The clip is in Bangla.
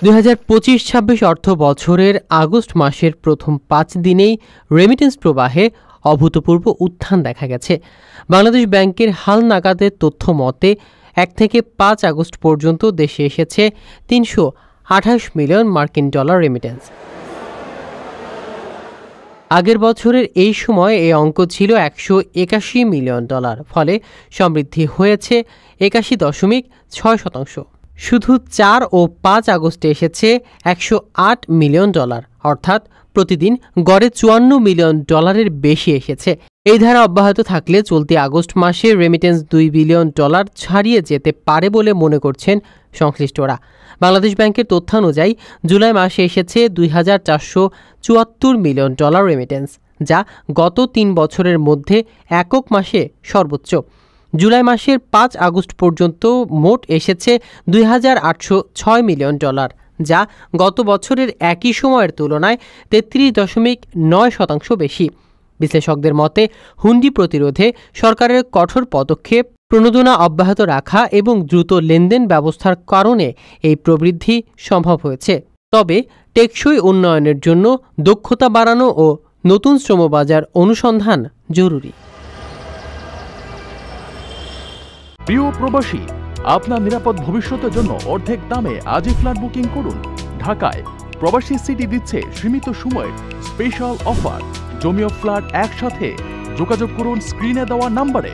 ২০২৫-২৬ অর্থ বছরের আগস্ট মাসের প্রথম ৫ দিনেই রেমিটেন্স প্রবাহে অভূতপূর্ব উত্থান দেখা গেছে। বাংলাদেশ ব্যাংকের হালনাগাদের তথ্য মতে ১ থেকে ৫ আগস্ট পর্যন্ত দেশে এসেছে ৩২৮ মিলিয়ন মার্কিন ডলার রেমিটেন্স। আগের বছরের এই সময় এই অঙ্ক ছিল ১৮১ মিলিয়ন ডলার, ফলে সমৃদ্ধি হয়েছে ৮১.৬%। শুধু ৪ ও ৫ আগস্টে এসেছে ১০৮ মিলিয়ন ডলার, অর্থাৎ প্রতিদিন গড়ে ৫৪ মিলিয়ন ডলারের বেশি এসেছে। এই ধারা অব্যাহত থাকলে চলতি আগস্ট মাসে রেমিটেন্স ২ বিলিয়ন ডলার ছাড়িয়ে যেতে পারে বলে মনে করছেন সংশ্লিষ্টরা। বাংলাদেশ ব্যাংকের তথ্যানুযায়ী জুলাই মাসে এসেছে ২,৪৭৪ মিলিয়ন ডলার রেমিটেন্স, যা গত ৩ বছরের মধ্যে একক মাসে সর্বোচ্চ। জুলাই মাসের ৫ আগস্ট পর্যন্ত মোট এসেছে ২,৮০৬ মিলিয়ন ডলার, যা গত বছরের একই সময়ের তুলনায় ৩৩.৯% বেশি। বিশ্লেষকদের মতে হুন্ডি প্রতিরোধে সরকারের কঠোর পদক্ষেপ, প্রণোদনা অব্যাহত রাখা এবং দ্রুত লেনদেন ব্যবস্থার কারণে এই প্রবৃদ্ধি সম্ভব হয়েছে। তবে টেকসই উন্নয়নের জন্য দক্ষতা বাড়ানো ও নতুন শ্রমবাজার অনুসন্ধান জরুরি। প্রিয় প্রবাসী, আপনার নিরাপদ ভবিষ্যতের জন্য অর্ধেক দামে আজই ফ্ল্যাট বুকিং করুন। ঢাকায় প্রবাসী সিটি দিচ্ছে সীমিত সময়ের স্পেশাল অফার। জমি ও ফ্ল্যাট একসাথে। যোগাযোগ করুন স্ক্রিনে দেওয়া নাম্বারে।